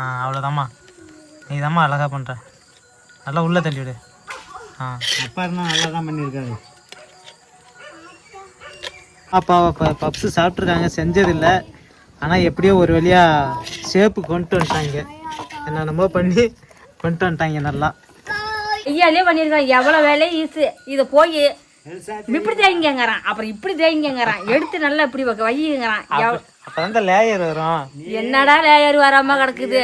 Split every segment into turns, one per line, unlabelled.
அவ்வளோதாம்மா. நீ தாம்மா அழகாக பண்ணுற. நல்லா உள்ளே தள்ளிவிடு.
அப்பா இருந்தால் நல்லா தான் பண்ணியிருக்காரு.
அப்பா பப்ஸு சாப்பிட்ருக்காங்க, செஞ்சதில்லை. ஆனால் எப்படியோ ஒரு வழியாக ஷேப்பு கொண்டு வந்துட்டாங்க. என்னென்னமோ பண்ணி கொண்டு வந்துட்டாங்க நல்லா.
ஐயாலே பண்ணியிருக்காங்க. எவ்வளோ வேலையும் ஈஸு. இதை போய் இப்படி தேய்ங்கிறான், அப்புறம் இப்படி தேய்ங்கிறான், எடுத்து நல்லா இப்படி வைங்கிறான்.
அப்போ லேயர் வரும்.
என்னடா லேயர் வராமல் கிடக்குது.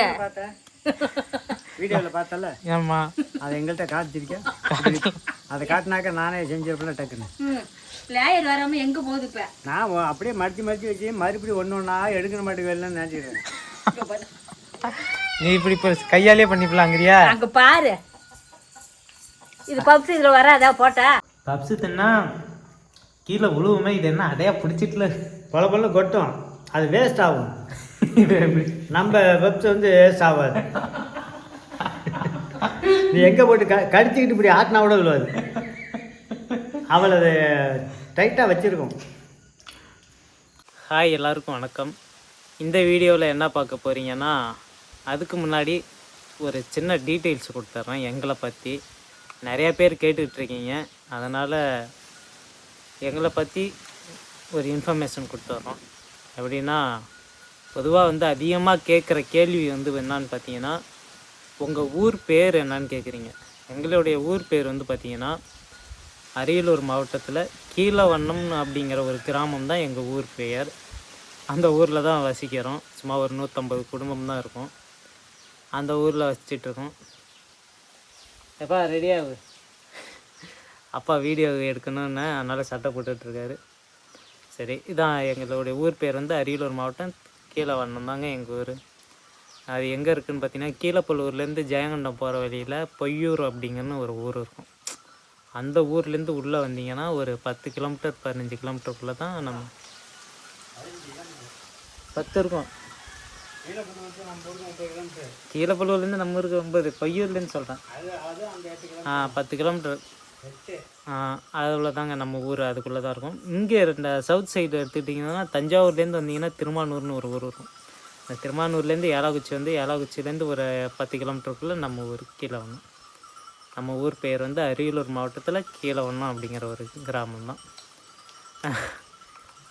வீடியோவில் பார்த்தல.
ஏம்மா
அதை எங்கள்கிட்ட காட்டிருக்கேன். அதை காட்டினாக்க நானே செஞ்சிருப்பேன் டக்குன்னு.
லேயர் வராமல் எங்கே போகுது இப்போ?
நான் அப்படியே மறுத்தி வச்சு மறுபடியும் ஒன்றா எடுக்கிற மாட்டேங்க இல்லைன்னு நினச்சிக்கிறேன்.
நீ இப்படி இப்போ கையாலே பண்ணிப்பலாங்கிறியா?
அங்கே பாரு, இது பப்ஸ் இதில் வராதா போட்டா?
பப்ஸு தின்னா கீழே உழுவுமே. இது என்ன அடையா பிடிச்சிட்டுல
பல கொட்டும், அது வேஸ்ட் ஆகும். நம்ம பப்ஸ் வந்து வேஸ்ட் ஆகாது. நீ எங்கே போட்டு கடிச்சிக்கிட்டு இப்படி ஆட்டினா கூட விழுவாது. அவள் அது டைட்டாக வச்சுருக்கோம்.
ஹாய், எல்லாருக்கும் வணக்கம். இந்த வீடியோவில் என்ன பார்க்க போகிறீங்கன்னா, அதுக்கு முன்னாடி ஒரு சின்ன டீட்டெயில்ஸ் கொடுத்துட்றேன் எங்களை பற்றி. நிறையா பேர் கேட்டுட்ருக்கீங்க, அதனால் எங்களை பற்றி ஒரு இன்ஃபர்மேஷன் கொடுத்துட்றோம். எப்படின்னா, பொதுவாக வந்து அதிகமாக கேட்குற கேள்வி வந்து என்னான்னு பார்த்தீங்கன்னா, உங்கள் ஊர் பேர் என்னான்னு கேட்குறீங்க. எங்களுடைய ஊர் பேர் வந்து பார்த்திங்கன்னா, அரியலூர் மாவட்டத்தில் கீழவண்ணம் அப்படிங்கிற ஒரு கிராமம் தான் எங்கள் ஊர் பெயர். அந்த ஊரில் தான் வசிக்கிறோம். சும்மா ஒரு 150 குடும்பம் தான் இருக்கும். அந்த ஊரில் வசிச்சிட்ருக்கோம். எப்பா ரெடியாகு, அப்பா வீடியோ எடுக்கணும்னு அதனால் சட்டை போட்டுட்ருக்காரு. சரி, இதான் எங்களுடைய ஊர் பேர் வந்து அரியலூர் மாவட்டம் கீழவண்ணம் தாங்க எங்கள் ஊர். அது எங்கே இருக்குதுன்னு பார்த்தீங்கன்னா, கீழப்பள்ளூர்லேருந்து ஜெயங்கொண்டம் போகிற வழியில் பொய்யூர் அப்படிங்கன்னு ஒரு ஊர் இருக்கும். அந்த ஊர்லேருந்து உள்ளே வந்தீங்கன்னா ஒரு 10 கிலோமீட்டர் 15 கிலோமீட்டருக்குள்ளே தான் நம்ம 10 இருக்கும். கீழப்பள்ளூர்லேருந்து நம்ம ஊருக்கு 9, பொய்யூர்லேருந்து சொல்கிறேன். 10 கிலோமீட்டர் அதில் தாங்க நம்ம ஊர், அதுக்குள்ளே தான் இருக்கும். இங்கே இந்த சவுத் சைடு எடுத்துக்கிட்டிங்கன்னா, தஞ்சாவூர்லேருந்து வந்தீங்கன்னா திருமானூர்னு ஒரு ஊர் இருக்கும். இந்த திருமானூர்லேருந்து ஏலாக்குச்சி வந்து ஏலாக்குச்சிலேருந்து ஒரு 10 கிலோமீட்டருக்குள்ளே நம்ம ஊருக்கு கீழவண்ணம். நம்ம ஊர் பேர் வந்து அரியலூர் மாவட்டத்தில் கீழவண்ணம் அப்படிங்கிற ஒரு கிராமம் தான்.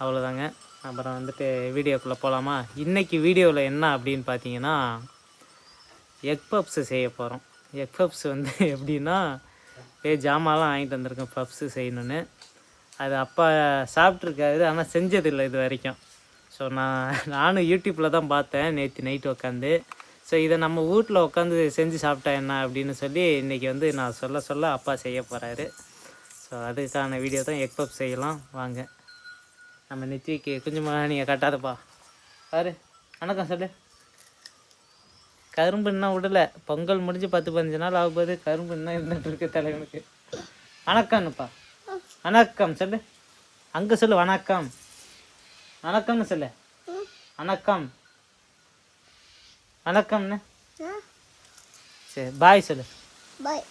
அவ்வளோதாங்க. அப்புறம் வந்துட்டு வீடியோக்குள்ளே போகலாமா? இன்றைக்கி வீடியோவில் என்ன அப்படின்னு பார்த்தீங்கன்னா, எக் பப்ஸு செய்ய போகிறோம். எக் பப்ஸ் வந்து எப்படின்னா, ஜாமான்லாம் வாங்கிட்டு வந்திருக்கேன் பப்ஸு செய்யணுன்னு. அது அப்பா சாப்பிட்ருக்காரு, ஆனால் செஞ்சதில்லை இது வரைக்கும். ஸோ நானும் யூடியூப்பில் தான் பார்த்தேன் நேற்று நைட்டு உட்காந்து. ஸோ இதை நம்ம வீட்டில் உட்காந்து செஞ்சு சாப்பிட்டா என்ன அப்படின்னு சொல்லி இன்றைக்கி வந்து நான் சொல்ல அப்பா செய்ய போகிறாரு. ஸோ அதுக்கான வீடியோ தான். எக் பப் செய்யலாம் வாங்க. நம்ம நெத்திக்கு கொஞ்சமாக நீங்கள் கட்டாதப்பா. பாரு, வணக்கம் சொல்லு. கரும்பு இன்னும் விடலை. பொங்கல் முடிஞ்சு 10-15 நாள் ஆகும்போது கரும்பு இன்னும் இருந்துகிட்ருக்கு தலைவனுக்கு. வணக்கம்னுப்பா. வணக்கம் சொல்லு. அங்கே சொல்லு வணக்கம். வணக்கம்னு சொல்லு. வணக்கம் வணக்கம்ண்ணே. சரி, பாய் சொல்லு. பாய்.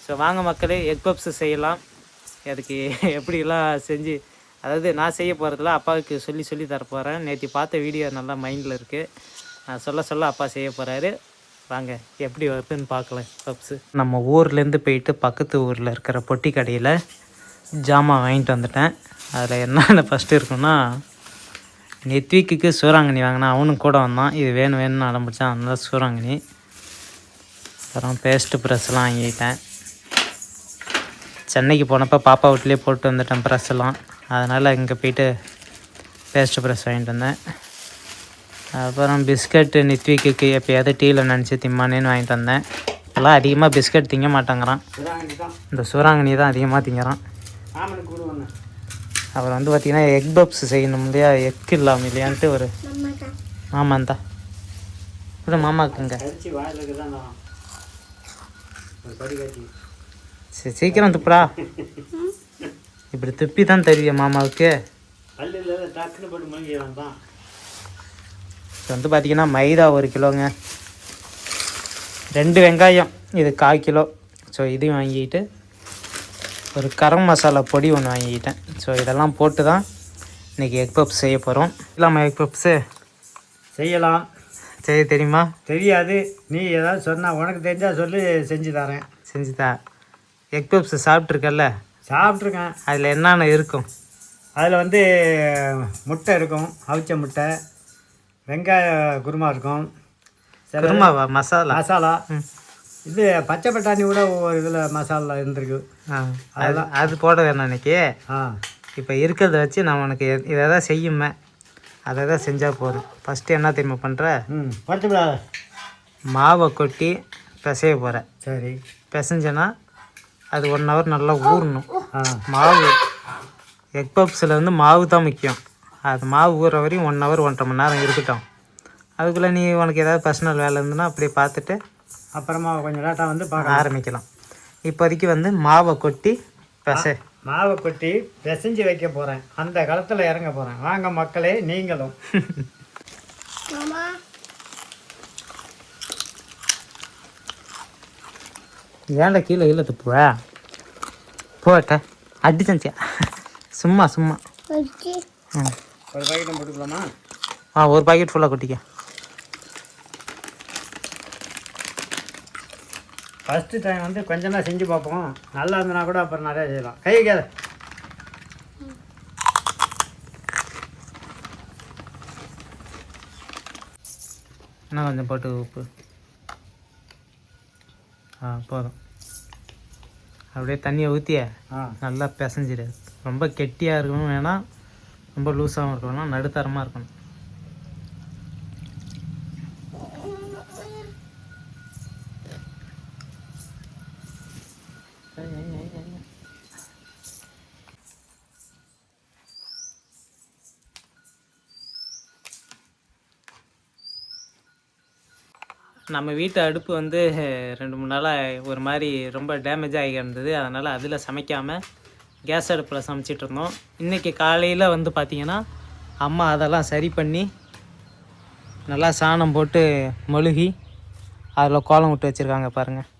ஸோ வாங்க மக்களே, எக் பப்ஸு செய்யலாம். அதுக்கு எப்படிலாம் செஞ்சு, அதாவது நான் செய்ய போகிறதுல அப்பாவுக்கு சொல்லி தரப்போகிறேன். நேற்று பார்த்த வீடியோ நல்லா மைண்டில் இருக்குது. நான் சொல்ல அப்பா செய்ய போகிறாரு. வாங்க எப்படி வருதுன்னு பார்க்கலாம் பப்ஸு. நம்ம ஊர்லேருந்து போயிட்டு பக்கத்து ஊரில் இருக்கிற பொட்டி கடையில் ஜாமான் வாங்கிட்டு வந்துட்டேன். அதில் என்னென்ன ஃபஸ்ட்டு இருக்குன்னா, நெத்விக்கு சூறாங்கண்ணி வாங்கினா, அவனும் கூட வந்தான். இது வேணும்னு ஆரம்பித்தான், அதனால சூறாங்கண்ணி. அப்புறம் பேஸ்ட்டு ப்ரெஷ்லாம் வாங்கிட்டேன். சென்னைக்கு போனப்போ பாப்பா வீட்லேயே போட்டு வந்துட்டேன் ப்ரெஷ்ஷெல்லாம். அதனால் இங்கே போயிட்டு பேஸ்ட்டு ப்ரெஷ் வாங்கிட்டு வந்தேன். அப்புறம் பிஸ்கட்டு நெத்விக்கு எப்போயாவது டீயில் நினச்சி திம்மானேன்னு வாங்கிட்டு வந்தேன். இப்போலாம் அதிகமாக பிஸ்கட் திங்க மாட்டேங்கிறான். இந்த சூறாங்கண்ணி தான் அதிகமாக திங்கிறான். அப்புறம் வந்து பார்த்திங்கன்னா, எக் பப்ஸ் செய்யணும் இல்லையா, எக் இல்லாமல் இல்லையான்ட்டு ஒரு ஆமாந்தா இப்படி மாமாக்குங்க. சரி, சீக்கிரம் துப்புடா. இப்படி துப்பி தான் தருவியா மாமாவுக்கு? வந்து பார்த்திங்கன்னா, மைதா 1 கிலோங்க, 2 வெங்காயம் இது 1/4 கிலோ. ஸோ இதையும் வாங்கிக்கிட்டு ஒரு கரம் மசாலா பொடி ஒன்று வாங்கிக்கிட்டேன். ஸோ இதெல்லாம் போட்டு தான் இன்றைக்கி எக் பப்ஸ் செய்ய போகிறோம். இல்லாமல் எக் பப்ஸு
செய்யலாம்.
செய்ய தெரியுமா?
தெரியாது. நீ ஏதாவது சொன்னால் உனக்கு தெரிஞ்சால் சொல்லி செஞ்சு தரேன்.
செஞ்சுதா. எக் பப்ஸ் சாப்பிட்ருக்கல்ல?
சாப்பிட்ருக்கேன்.
அதில் என்னென்ன இருக்கும்?
அதில் வந்து முட்டை இருக்கும், அவிச்ச முட்டை, வெங்காய குருமா இருக்கும்,
குருமாவா? மசாலா
மசாலா. இது பச்சை பட்டாணி கூட ஒவ்வொரு இதில் மசாலா இருந்திருக்கு.
அதெல்லாம் அது போட வேணாம் இன்னைக்கு. இப்போ இருக்கிறத வச்சு நான் உனக்கு இதை தான் செய்யுமே, அதை தான் செஞ்சால் போதும். ஃபஸ்ட்டு என்ன தெரியுமா பண்ணுற?
படுத்து
மாவை கொட்டி பிசைய போகிறேன்.
சரி.
பிசைஞ்சேன்னா அது 1 ஹவர் நல்லா ஊறணும். மாவு எக் பப்ஸில் வந்து மாவு தான் முக்கியம். அது மாவு ஊற வரையும் 1 ஹவர் 1.5 மணி நேரம் இருக்கட்டும். அதுக்குள்ளே நீ உனக்கு ஏதாவது பர்சனல் வேலை இருந்துன்னா அப்படியே பார்த்துட்டு
அப்புறமா கொஞ்சம் லேட்டாக வந்து பார்க்க
ஆரம்பிக்கலாம். இப்போதைக்கு வந்து மாவை கொட்டி
மாவை கொட்டி பிசைஞ்சு வைக்க போகிறேன். அந்த காலத்தில் இறங்க போகிறேன். வாங்க மக்களே, நீங்களும்.
ஏன்டா கீழே கீழே துப்புவ? போட்ட அடிச்சா சும்மா சும்மா.
ஒரு பாக்கெட் போட்டுக்கலாமா?
ஒரு பாக்கெட் ஃபுல்லாக கொட்டிக்க.
ஃபஸ்ட்டு டைம் வந்து கொஞ்சமாக செஞ்சு பார்ப்போம். நல்லா இருந்தனா கூட அப்புறம் நிறையா செய்யலாம். கை வைக்காத.
என்ன கொஞ்சம் போட்டு உப்பு. போதும். அப்படியே தண்ணியை ஊற்றிய நல்லா பிசைஞ்சிடு. ரொம்ப கெட்டியாக இருக்கணும் வேணாம், ரொம்ப லூஸாகவும் இருக்கணும், நடுத்தரமாக இருக்கணும். நம்ம வீட்டு அடுப்பு வந்து 2-3 நாளாக ஒரு மாதிரி ரொம்ப டேமேஜ் ஆகி இருந்தது. அதனால் அதில் சமைக்காமல் கேஸ் அடுப்பில் சமைச்சிட்டு இருந்தோம். இன்றைக்கி காலையில் வந்து பார்த்திங்கன்னா அம்மா அதெல்லாம் சரி பண்ணி நல்லா சாணம் போட்டு மொழுகி அதில் கோலம் விட்டு வச்சுருக்காங்க பாருங்கள்.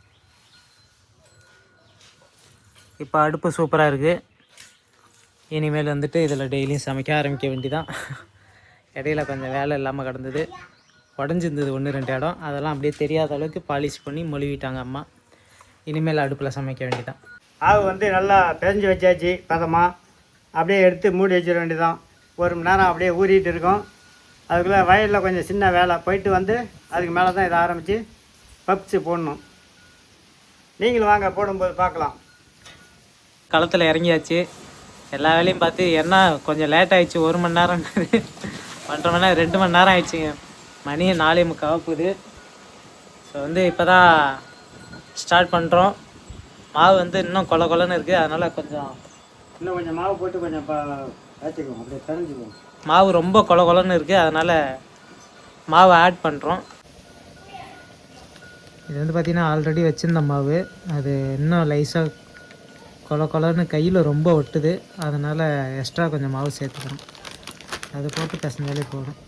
இப்போ அடுப்பு சூப்பராக இருக்குது. இனிமேல் வந்துட்டு இதில் டெய்லியும் சமைக்க ஆரம்பிக்க வேண்டிதான். இடையில கொஞ்சம் வேலை இல்லாமல் கிடந்தது, உடஞ்சிருந்தது 1-2 இடம். அதெல்லாம் அப்படியே தெரியாத அளவுக்கு பாலிஷ் பண்ணி மொழிவிட்டாங்க அம்மா. இனிமேல் அடுப்பில் சமைக்க வேண்டியதான்.
ஆவு வந்து நல்லா பிசைஞ்சு வச்சாச்சு பதமாக. அப்படியே எடுத்து மூடி வச்சிட வேண்டியதான். 1 மணி நேரம் அப்படியே ஊறிட்டு இருக்கோம். அதுக்குள்ளே வயலில் கொஞ்சம் சின்ன வேலை போயிட்டு வந்து அதுக்கு மேலே தான் இதை ஆரம்பித்து பப்ஸு போடணும். நீங்களும் வாங்க, போடும்போது பார்க்கலாம்.
களத்தில் இறங்கியாச்சு. எல்லா வேலையும் பார்த்து என்ன கொஞ்சம் லேட் ஆகிடுச்சு. 1 மணி நேரம் 1.5 மணி நேரம் 2 மணி நேரம் ஆயிடுச்சுங்க. மணி 4:45 போகுது. ஸோ வந்து இப்போ தான் ஸ்டார்ட் பண்ணுறோம். மாவு வந்து இன்னும் கொலன்னு இருக்குது. அதனால்
இன்னும் கொஞ்சம் மாவு போட்டு கொஞ்சம் வச்சுக்குவோம், அப்படியே தெரிஞ்சுக்குவோம்.
மாவு ரொம்ப கொலன்னு இருக்குது. அதனால் மாவு ஆட் பண்ணுறோம். இது வந்து பார்த்திங்கன்னா ஆல்ரெடி வச்சுருந்த மாவு, அது இன்னும் லைஸாக கொலன்னு கையில் ரொம்ப ஒட்டுது. அதனால் எக்ஸ்ட்ரா கொஞ்சம் மாவு சேர்த்துக்கிறோம். அது போட்டு பிசைஞ்சாலே போதும்.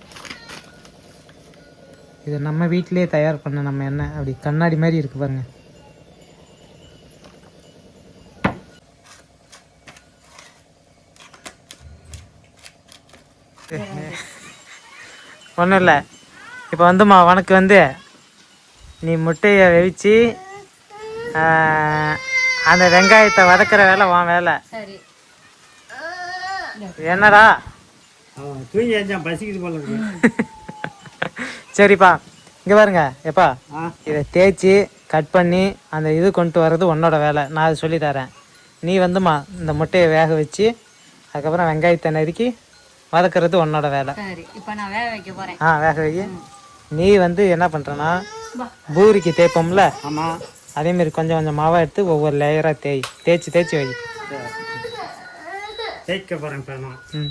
இது நம்ம வீட்டிலே தயார் பண்ண நம்ம எண்ணெய். அப்படி கண்ணாடி மாதிரி இருக்குது பாருங்க. ஒன்றும் இல்லை. இப்போ வந்துமா உனக்கு வந்து நீ முட்டையை வெவிச்சு அந்த வெங்காயத்தை வதக்கிற வேலை உன் வேலை. என்னடா
தூங்கி எழுந்தான், பசிக்குது போல இருக்கு.
சரிப்பா, இங்கே பாருங்க. எப்பா இதை தேய்ச்சி கட் பண்ணி அந்த இது கொண்டு வர்றது உன்னோட வேலை. நான் அதை சொல்லித்தரேன். நீ வந்துமா இந்த முட்டையை வேக வச்சு அதுக்கப்புறம் வெங்காயத்தை நறுக்கி வதக்கிறது உன்னோட வேலை.
இப்போ நான் வேக வைக்க போகிறேன்.
வேக வைக்க. நீ வந்து என்ன பண்ணுறேன்னா பூரிக்கு தேய்ப்போம்ல,
ஆமாம்,
அதேமாரி கொஞ்சம் கொஞ்சம் மாவாக எடுத்து ஒவ்வொரு லேயராக தேய்ச்சி வை.
தேய்க்க போகிறேன்.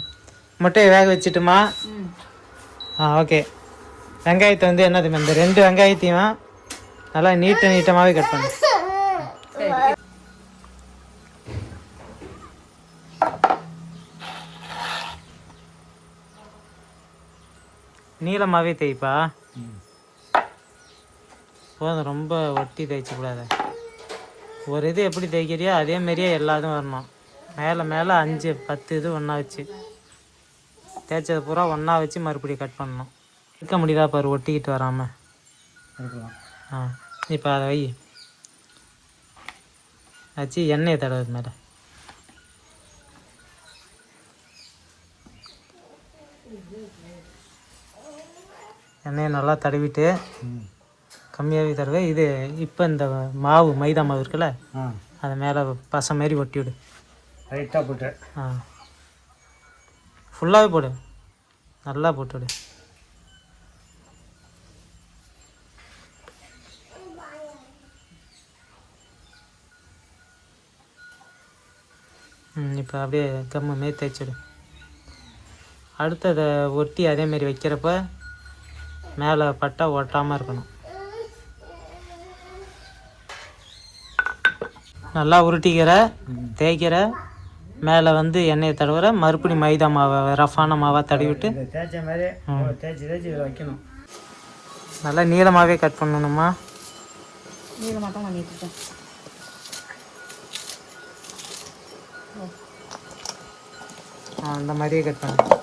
முட்டையை வேக வச்சுட்டுமா. ஓகே. வெங்காயத்தை வந்து என்னது, இந்த 2 வெங்காயத்தையும் நல்லா நீட்டமாகவே கட் பண்ணு. நீளமாகவே தேய்ப்பா. போதும், ரொம்ப ஒட்டி தேய்ச்சக்கூடாது. ஒரு இது எப்படி தேய்க்கிறியோ அதேமாரியே எல்லாத்தையும் வரணும். மேலே 5-10 இது ஒன்றா வச்சு தேய்ச்சது பூரா ஒன்றா வச்சு மறுபடியும் கட் பண்ணணும். இருக்க முடியுதா பாரு ஒட்டிக்கிட்டு வராமல்.
இருக்கலாம்.
ஆ இப்போ அதை வை வச்சு எண்ணெயை தடவை மேலே. எண்ணெயை நல்லா தடவிட்டு கம்மியாகவே தடவை. இது இப்போ இந்த மாவு மைதா மாவு இருக்குல்ல அதை மேலே பசை மாரி ஒட்டி விடு.
ரைட்டாக போட்டு
ஃபுல்லாகவே போடு, நல்லா போட்டு விடு. இப்போ அப்படியே கம்மு மாரி தேய்ச்சிடு. அடுத்ததை ஒட்டி அதேமாரி வைக்கிறப்ப மேலே பட்டா ஒட்டாமல் இருக்கணும். நல்லா உருட்டிக்கிற தேய்க்கிற மேலே வந்து எண்ணெயை தடவுற, மறுபடி மைதா மாவை ரஃபான மாவாக தடவிட்டு
தேய்ச்ச மாதிரி தேய்ச்சி இதில் வைக்கணும்.
நல்லா நீளமாகவே கட் பண்ணணுமா?
நீளமாக தான் பண்ணிட்டு இருக்கேன்.
அந்த மாதிரியே கட் பண்ணு.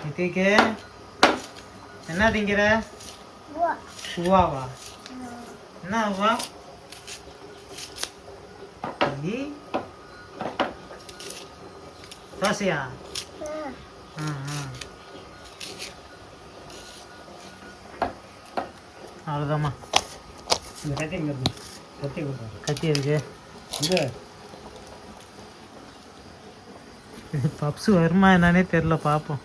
நித்திக்கு என்ன திங்கிற? உவாவா? என்ன உவா? தோசையா? அவ்வளோதாம்மா.
இந்த கத்தி இருக்கு, கத்தி கொடுப்பாரு.
கத்தி இருக்கு. இது பப்ஸு வருமா என்னன்னே தெரில, பார்ப்போம்.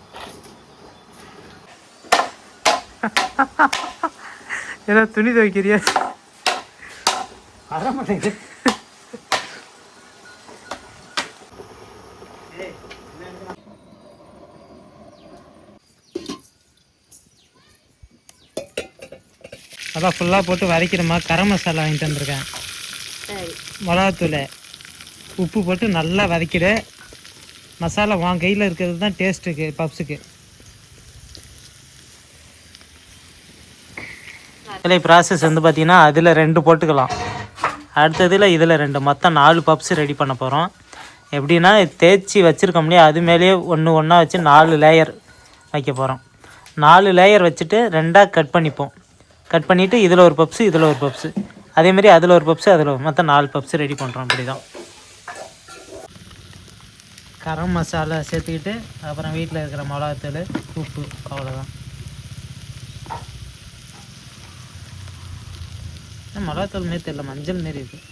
ஏதோ துணி துவைக்கிறியா?
வர மாட்டேங்குது.
அதான் ஃபுல்லாக போட்டு வதக்கிடுமா. கரம் மசாலா வாங்கிட்டு வந்திருக்கேன், மிளகாத்தூள், உப்பு போட்டு நல்லா வதக்கிடு. மசாலா வாங்க கையில் இருக்கிறது தான் டேஸ்ட்டுக்கு பப்ஸுக்கு. இதில் ப்ராசஸ் வந்து பார்த்திங்கன்னா அதில் 2 போட்டுக்கலாம், அடுத்ததில் இதில் 2, மொத்தம் 4 பப்ஸ் ரெடி பண்ண போகிறோம். எப்படின்னா தேய்ச்சி வச்சுருக்க முடியாது, அது மேலேயே ஒன்றா வச்சு 4 லேயர் வைக்க போகிறோம். 4 லேயர் வச்சுட்டு 2ஆக கட் பண்ணிப்போம். கட் பண்ணிவிட்டு இதில் ஒரு பப்ஸு, இதில் ஒரு பப்ஸு, அதேமாரி அதில் ஒரு பப்ஸு, அதில் மொத்தம் 4 பப்ஸு ரெடி பண்ணுறோம். அப்படி தான் கரம் மசாலா சேர்த்துக்கிட்டு அப்புறம் வீட்டில் இருக்கிற மிளகாத்தூள், உப்பு, அவ்வளோதான். மிளகாத்தூள் மாரி தெரியல, மஞ்சள் மாரி இருக்குது.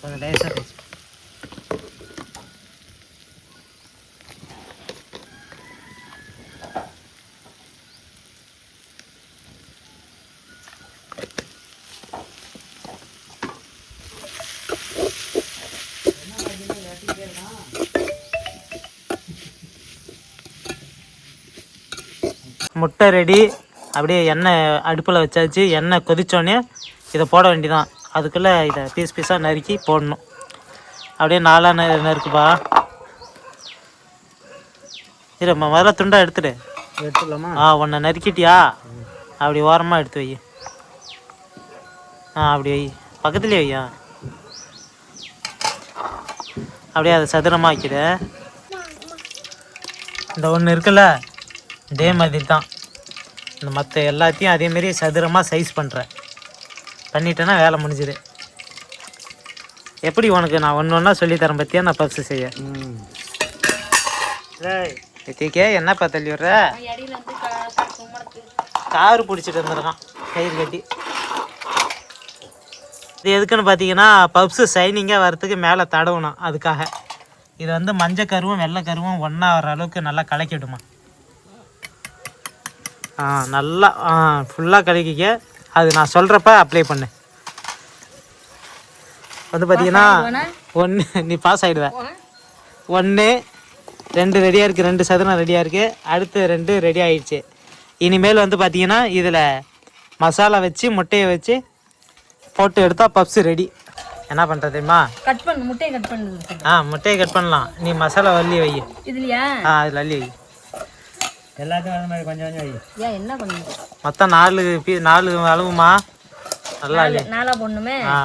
கொஞ்சம் லேசாக வச்சு முட்டை ரெடி. அப்படியே எண்ணெய் அடுப்பில் வச்சாச்சு. எண்ணெய் கொதிச்சோடனே இதை போட வேண்டியதான். அதுக்குள்ளே இதை பீஸ் பீஸாக நறுக்கி போடணும். அப்படியே 4ஆக நறுக்குப்பா. இரு முதல்ல துண்டாக எடுத்துடலாமா? ஒன்றை நறுக்கிட்டியா? அப்படி ஓரமாக எடுத்து வை. அப்படி வை, பக்கத்துலேயே வையா. அப்படியே அதை சதுரமாக வைக்கிது. இந்த ஒன்று இருக்குல்ல, இதே மாதிரி தான் இந்த மற்ற எல்லாத்தையும் அதேமாரி சதுரமாக சைஸ் பண்ணுறேன். பண்ணிட்டேன்னா வேலை முடிஞ்சுது. எப்படி உனக்கு நான் ஒன்றா சொல்லித்தரேன் பற்றியா நான் பப்ஸு செய்ய. எத்திக்கே என்னப்பா தள்ளி விட்ற? காரு பிடிச்சிட்டு வந்துருக்கான் கயிறு கட்டி. இது எதுக்குன்னு பார்த்தீங்கன்னா பப்ஸு சைனிங்காக வரத்துக்கு மேலே தடவணும். அதுக்காக இது வந்து மஞ்சள் கருவும் வெள்ளை கருவும் ஒன்றா வர அளவுக்கு நல்லா கலக்கிவிடுமா. நல்லா ஃபுல்லாக கலக்கிக்க. அது நான் சொல்கிறப்ப அப்ளை பண்ணு. வந்து பார்த்தீங்கன்னா 1 நீ பாஸ் ஆகிடுவேன். 1 2 ரெடியாக இருக்குது, 2 சதுரம் ரெடியாக இருக்குது, அடுத்து 2 ரெடி ஆகிடுச்சு. இனிமேல் வந்து பார்த்தீங்கன்னா இதில் மசாலா வச்சு முட்டையை வச்சு போட்டு எடுத்தால் பப்ஸு ரெடி. என்ன பண்ணுறது தெரியுமா?
கட் பண்ணு, முட்டையை கட் பண்ணு.
முட்டையை கட் பண்ணலாம். நீ மசாலா வள்ளி வை.
இதுலையா?
அதில் அள்ளி வை.
எல்லாத்தையும் அந்த மாதிரி கொஞ்சம் கொஞ்சம் வை.
ஏன் என்ன பண்ணுங்க
மொத்தம் 4 அளவுமா நல்லா இல்லை
நாளா பொண்ணுமே
ஆ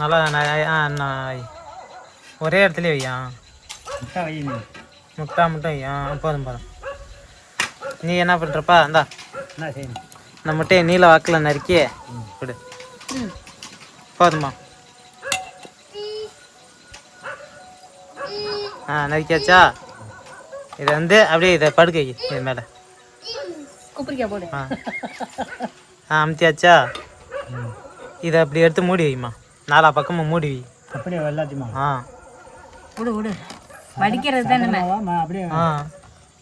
நல்லா ஒரே இடத்துல வையா
முட்டை வை நீ.
முட்டை வையா போதும் போதும். நீ என்ன பண்ணுறப்பா இந்தா
என்ன செய்யணும்?
இந்த முட்டையை நீல வாக்கில் நறுக்கி கொடு.
ம்
போதுமா? நறுக்கியாச்சா? இதை வந்து அப்படியே இதை படுக்க வை இது மேலே.
குப்பரிக்காய் போடு
அமுத்தியாச்சா? இதை அப்படி எடுத்து மூடி வைம்மா. 4 பக்கமும் மூடி வை.
அப்படியே எல்லாத்தையுமா?
விடு வடிக்கிறது தான் நம்ம
அப்படியே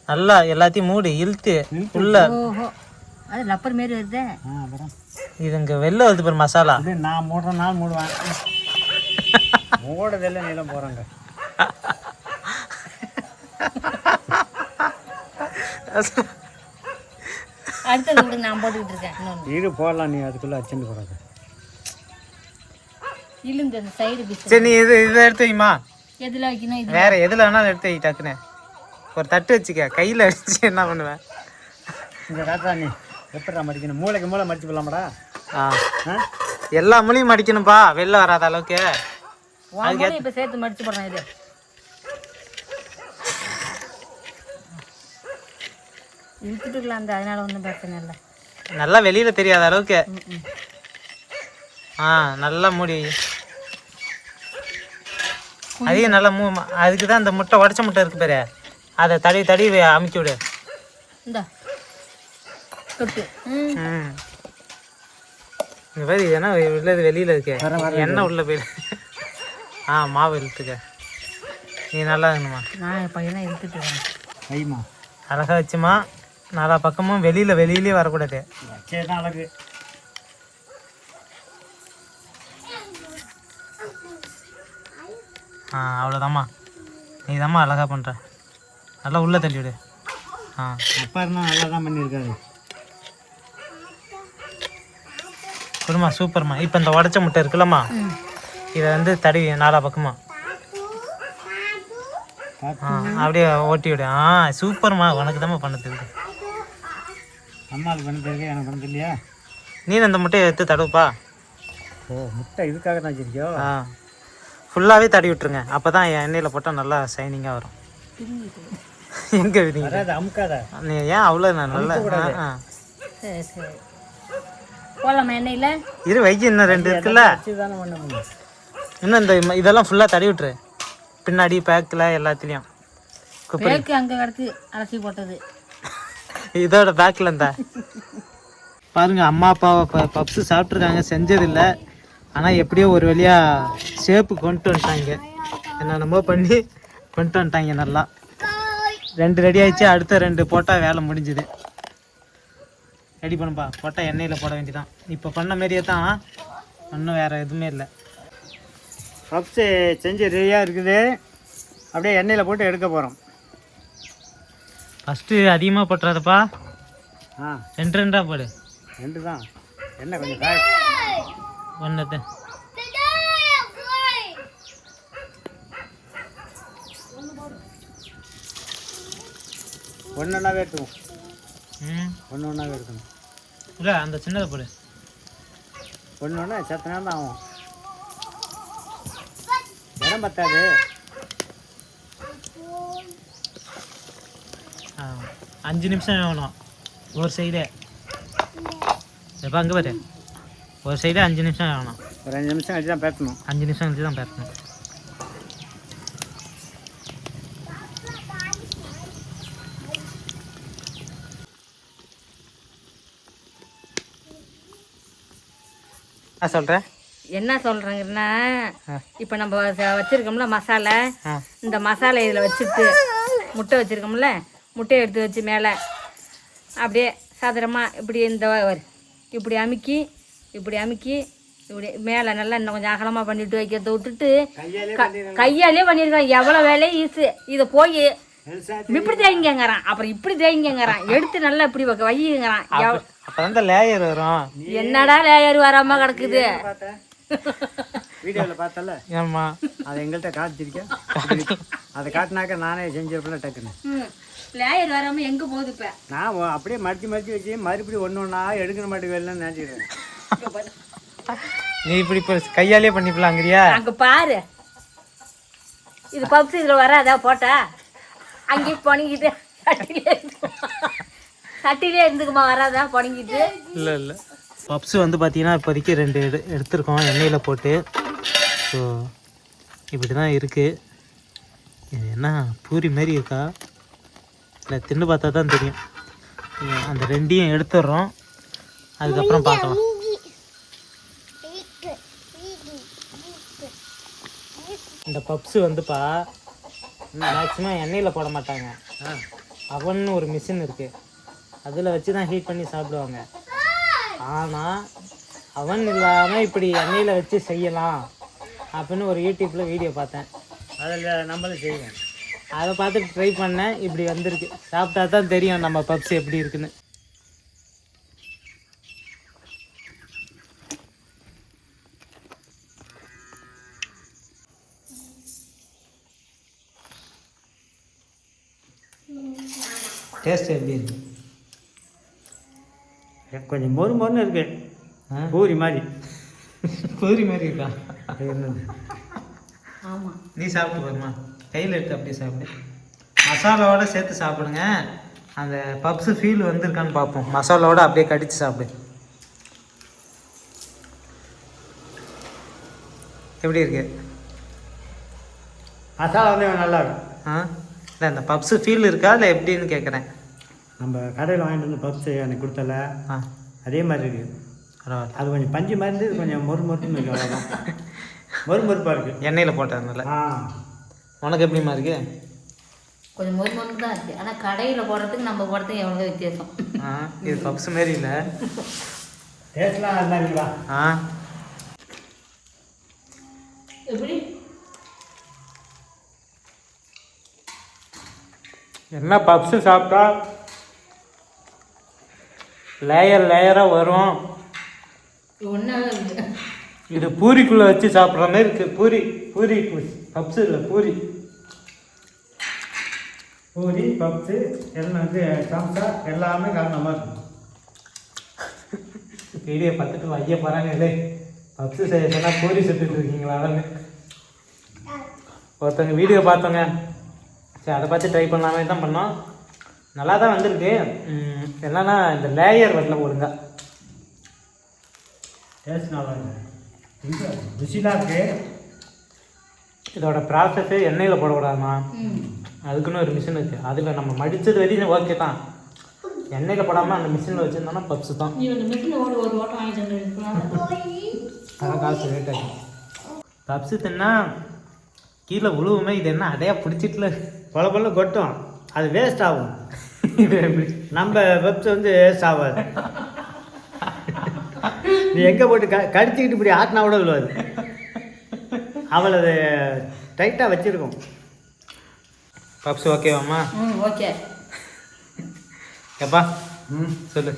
நல்லா எல்லாத்தையும் மூடி இழுத்து உள்ள.
ஓஹோ அது லப்பர் மாரி வருதே.
அப்புறம்
இது இங்கே வெளில வருது பாரு மசாலா.
இது நான் மூடுற நாள் மூடுவேன். மூடதெல்லாம் நீளம் போகிறாங்க.
அடுத்தது விடு நான் போட்டுக்கிட்டு இருக்கேன். இன்னொன்று
இது போடலாம், நீ அதுக்குள்ளே அச்சுன்னு போடாது.
இழுந்து அந்த சைடு பீஸ்
சரி நீ இதை எடுத்து வைமா.
எதில் வைக்கணும்? இது
வேற எதில் வேணாலும் எடுத்து வை. டக்குன்னு ஒரு தட்டு வச்சுக்க. கையில் அடிச்சு என்ன பண்ணுவேன்?
இந்த ராத்தா நீ எப்படா மடிக்கணும்? மூளைக்கு மூளை மடிச்சு போடலாமாடா?
எல்லா மூலையும் மடிக்கணும்ப்பா, வெளில வராத அளவுக்கு.
இப்போ சேர்த்து மடிச்சு போடுறேன். இது இழுத்துட்டுக்கலாம் அந்த, அதனால ஒன்றும் பிரச்சனை இல்லை.
நல்லா வெளியில தெரியாத அளவுக்கு. நல்லா மூடி. அதையும் நல்லா அதுக்கு தான் அந்த முட்டை உடச்ச முட்டை இருக்கு பாரு, அதை தடவி அமுக்கி விடு.
இந்த தொட்டு
இங்கே பாரு, ஏன்னா உள்ளது வெளியில இருக்கு, எண்ணெய் உள்ள போயிடு. மாவு இழுத்துக்க. நீ நல்லா இருக்கணுமா?
நான் இப்போ என்ன இழுத்துட்டு
கைமா
அழகா வச்சுமா. 4 பக்கமும் வெளியிலே வரக்கூடாது.
சரிதான் அழகு.
அவ்வளோதாம்மா. நீ தாம்மா அழகா பண்ணுற. நல்லா உள்ளே தள்ளி விடு.
அப்பா இருந்தால் நல்லா தான் பண்ணியிருக்காரு.
கொடுமா, சூப்பர்மா. இப்போ இந்த உடச்ச முட்டை இருக்குல்லம்மா, இதை வந்து தடவி 4 பக்கமா அப்படியே ஓட்டி விடு. சூப்பர்மா. உனக்கு தாம்மா பண்ண தெரியுது.
அம்மாவுக்கு பண்ண தெரியுது, எனக்கு பண்ண தெரியலையா?
நீ அந்த முட்டையை எடுத்து தடவுப்பா.
முட்டை இதுக்காக தான் வச்சிருக்கியோ?
ஃபுல்லாகவே தடவி விட்டுருங்க. அப்போ தான் எண்ணெயில் போட்டால் நல்லா ஷைனிங்காக வரும். எங்கே விடுங்க?
அதாவது அமுக்காத.
நீ ஏன் அவ்வளோ நல்லா
சரி சரி போடலாமா எண்ணெயில்?
இரு வைக்கி, இன்னும் 2 இருக்குல்ல.
தானே பண்ண முடியும்.
இன்னும் இதெல்லாம் ஃபுல்லாக தடவி விட்டுரு. பின்னாடி பேக்கில் எல்லாத்துலேயும்.
பேக்கு அங்கே கிடக்கு அலசி போட்டது.
இதோட பேக்கில் இருந்தா பாருங்க. அம்மா அப்பாவை பப்ஸு சாப்பிட்ருக்காங்க, செஞ்சதில்லை. ஆனால் எப்படியோ ஒரு வழியாக ஷேப்பு கொண்டு வந்துட்டாங்க. என்னென்னமோ பண்ணி கொண்டு வந்துட்டாங்க. நல்லா 2 ரெடி ஆயிடுச்சு. அடுத்த 2 போட்டால் வேலை முடிஞ்சுது. ரெடி பண்ணுப்பா. போட்டால் எண்ணெயில் போட வேண்டியதான். இப்போ பண்ண மாரியே தான், ஒன்றும் வேறு எதுவுமே இல்லை.
பப்ஸு செஞ்சு ரெடியாக இருக்குது. அப்படியே எண்ணெயில் போட்டு எடுக்க போகிறோம்.
ஃபஸ்ட்டு அதிகமாக போட்டுறாதப்பா. 2 போடு.
2 தான். எண்ணெய் கொஞ்சம் காய்.
1
ஒன்றாவே எடுத்துவோம். ஒன்றாவே எடுக்கணும்.
இல்லை, அந்த சின்னதை போடு.
ஒன்று சத்த நேரம் தான் ஆகும். இடம் பத்தாது.
5 நிமிஷம் வேணும் ஒரு சைடே. எப்போ அங்கே பாரு, ஒரு சைடே 5 நிமிஷம் வேணும்.
ஒரு 5 நிமிஷம் கழிச்சு தான் பேசணும்.
5 நிமிஷம் கழிச்சு தான் பேசணும். சொல்கிறேன்
என்ன சொல்கிறேங்கன்னா, இப்போ நம்ம வச்சுருக்கோம்ல மசாலா, இந்த மசாலா இதில் வச்சுட்டு முட்டை வச்சுருக்கோம்ல, முட்டையை எடுத்து வச்சு மேலே அப்படியே சாதாரணமாக இப்படி இப்படி அமுக்கி இப்படி மேலே நல்லா இன்னும் கொஞ்சம் அகலமாக பண்ணிட்டு வைக்கிறத விட்டுட்டு கையாலே பண்ணியிருக்கான். எவ்வளோ வேலையை ஈஸு. இதை போய் இப்படி தேய்ங்கங்கிறான், அப்புறம் இப்படி தேய்ங்கங்கிறான். எடுத்து நல்லா இப்படி வையுங்கிறான்.
அப்போ லேயர் வரும்.
என்னடா லேயர் வராமல் கிடக்குது?
வீடியோவில் பார்த்தல
ஏம்மா
அதை எங்கள்கிட்ட காட்டிச்சிருக்கேன். அதை காட்டினாக்க நானே செஞ்சிருப்பேன் டக்குன்னு.
லேயர் வராமல் எங்கே போகுது இப்போ?
நான் அப்படியே மடித்து வச்சு மறுபடியும் ஒன்று ஒன்றா எடுக்கிற மாட்டேங்கலன்னு நினச்சிக்கிறேன்.
நீ இப்படி இப்போ கையாலே பண்ணிக்கலாங்கிறியா?
அங்கே பாரு, இது பப்ஸ் இதில் வராதா போட்டா? அங்கேயே பொணங்கிட்டு சட்டிலே இருந்துக்குமா, வராதா பொணங்கிட்டு?
இல்லை பப்ஸு வந்து பார்த்தீங்கன்னா இப்போதைக்கு 2 எடுத்திருக்கோம் எண்ணெயில் போட்டு. ஸோ இப்படி தான் இருக்குது. இது என்ன பூரி மாரி இருக்கா இல்லை தின்னு பார்த்தா தான் தெரியும். அந்த 2ஐயும் எடுத்துடுறோம், அதுக்கப்புறம் பார்க்கலாம். இந்த பப்ஸு வந்துப்பா மேக்ஸிமம் எண்ணெயில் போட மாட்டாங்க. அவன்னு ஒரு மிஷின் இருக்குது, அதில் வச்சு தான் ஹீட் பண்ணி சாப்பிடுவாங்க. ஆனால் அவன் இல்லாமல் இப்படி எண்ணெயில் வச்சு செய்யலாம் அப்படின்னு ஒரு யூடியூப்பில் வீடியோ பார்த்தேன்.
அதில் நம்மளும் செய்வோம்.
அதை பார்த்துட்டு ட்ரை பண்ணேன், இப்படி வந்திருக்கு. சாப்பிட்டா தான் தெரியும் நம்ம பப்ஸ் எப்படி இருக்குன்னு. டேஸ்ட் எப்படி இருக்கு?
கொஞ்சம் மொறுன்னு இருக்கு, பூரி மாதிரி.
பூரி மாதிரி இருக்கா?
என்னது?
ஆமாம்,
நீ சாப்பிட்டு பாருமா, கையில் எடுத்து அப்படியே சாப்பிடு. மசாலாவோட சேர்த்து சாப்பிடுங்க, அந்த பப்ஸு ஃபீல் வந்திருக்கான்னு பார்ப்போம். மசாலாவோட அப்படியே கடிச்சு சாப்பிடு. எப்படி இருக்கு?
மசாலா வந்து நல்லா இருக்கும்.
இல்லை இந்த பப்ஸு ஃபீல் இருக்கா இல்லை எப்படின்னு கேட்குறேன்.
நம்ம கடையில் வாங்கிட்டு வந்து பப்ஸு எனக்கு கொடுத்தல அதே மாதிரி இருக்குது.
பரவாயில்ல,
அது கொஞ்சம் பஞ்சு மாதிரி இருந்து இது கொஞ்சம் மொறுன்னு இருக்குது. அவ்வளோதான், மொறுப்பாக இருக்குது
எண்ணெயில் போட்டதுனால. உனக்கு எப்படிமா இருக்கு?
கொஞ்சம் மொறு தான் இருக்குது. ஆனால் கடையில் போடுறதுக்கு நம்ம போடுறதுக்கு எவ்வளோ வித்தியாசம்.
இது பப்ஸ் மாரி இல்லை.
டேஸ்ட்லாம் இருந்தாங்களா?
எப்படி
என்ன பப்ஸு சாப்பிட்டா லேயராக வரும்.
ஒன்றாவே இருக்குது.
இது பூரிக்குள்ளே வச்சு சாப்பிட்ற மாதிரி இருக்குது. பூரி பப்ஸு இல்லை, பூரி
பப்ஸு எல்லாம் வந்து சம்சா எல்லாமே கலந்த மாதிரி இருக்கும்.
வீடியோ பார்த்துட்டு வைய போகிறாங்க, இல்லை பப்ஸு செய்ய சொன்னால் பூரி சுட்டுட்டு இருக்கீங்களான்னு ஒருத்தவங்க வீடியோ பார்த்தோங்க. சரி, அதை பார்த்து ட்ரை பண்ணலாமே தான் பண்ணோம். நல்லா தான் வந்திருக்கு. என்னன்னா இந்த லேயர் வரல ஒழுங்கா.
டேஸ்ட் நல்லா இருக்குது, ருசிலாம் இருக்குது.
இதோட ப்ராசஸ்ஸு எண்ணெயில் போடக்கூடாதுமா, அதுக்குன்னு ஒரு மிஷின் இருக்குது. அதில் நம்ம மடித்தது வரையும் ஓகே தான். எண்ணெயில் போடாமல் அந்த மிஷினில் வச்சுருந்தோன்னா பப்ஸு தான்.
ஒரு ஓட்டம் வாங்கிட்டு
அதான் காசு ரேட் ஆகும். பப்ஸு தின்னா கீழே உழுவுமே. இது என்ன அடையா பிடிச்சிட்டுல
பொல கொட்டும், அது வேஸ்ட் ஆகும்.
இது எப்படி
நம்ம பப்ஸ் வந்து வேஸ்ட் ஆகாது. நீ எங்கே போட்டு கடிச்சிக்கிட்டு இப்படி ஆட்டினா கூட விழுவாது. அவளை அது டைட்டாக வச்சுருக்கோம்.
பப்ஸ் ஓகேவாம்மா?
ஓகே.
எப்பா சொல்லு.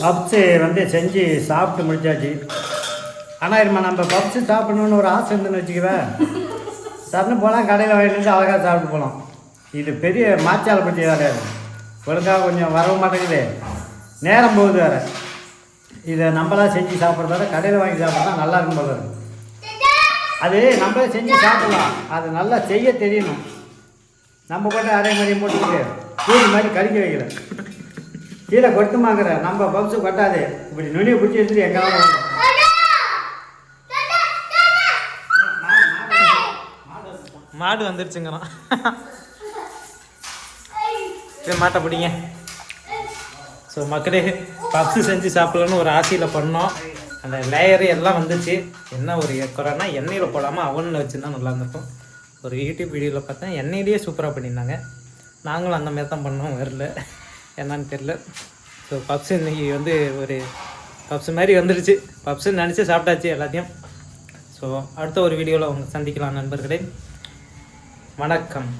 பப்ஸு வந்து செஞ்சு சாப்பிட்டு முடிச்சாச்சு. ஆனால் இருமா நம்ம பப்ஸு சாப்பிடணுன்னு ஒரு ஆசை இருந்துன்னு வச்சுக்குவேன், சட்டுன்னு போகலாம் கடையில் வாங்கிட்டு வந்து அழகாக சாப்பிட்டு போகலாம். இது பெரிய மாச்சாலை பற்றி வேலையாது, ஒழுங்காக கொஞ்சம் வரவும் மாட்டேங்குது, நேரம் போகுது வேறு. இதை நம்மளாம் செஞ்சு சாப்பிட்றத கடையில் வாங்கி சாப்பிட்றதா நல்லா இருக்கும் போல இருக்கு. அது நம்மளே செஞ்சு சாப்பிடலாம், அது நல்லா செய்ய தெரியணும். நம்ம போட்டு அதே மாதிரி போட்டுக்கிட்டு பூரி மாதிரி கறிக்க வைக்கல, கீழே கொட்டுமாங்கிற நம்ம பப்ஸு கொட்டாது. இப்படி நுனியை பிடிச்சி எடுத்துட்டு எங்கேயாவது
மாடு வந்துருச்சுங்கிறான். சரி, மாட்டை பிடிங்க. ஸோ மக்களே, பப்ஸு செஞ்சு சாப்பிட்லான்னு ஒரு ஆசையில் பண்ணோம். அந்த லேயரு எல்லாம் வந்துச்சு. என்ன ஒரு குறைனா எண்ணெயில் போடாமல் அவனில் வச்சுருந்தா நல்லா இருந்திருக்கும். ஒரு யூடியூப் வீடியோவில் பார்த்தேன், எண்ணெயிலேயே சூப்பராக பண்ணியிருந்தாங்க. நாங்களும் அந்த மாதிரி தான் பண்ணோம், வரல என்னன்னு தெரில. ஸோ பப்ஸு இன்றைக்கி வந்து ஒரு பப்ஸு மாதிரி வந்துடுச்சு. பப்ஸுன்னு நினச்சி சாப்பிட்டாச்சு எல்லாத்தையும். ஸோ அடுத்த ஒரு வீடியோவில் அவங்க சந்திக்கலாம் நண்பர்களே. வணக்கம்.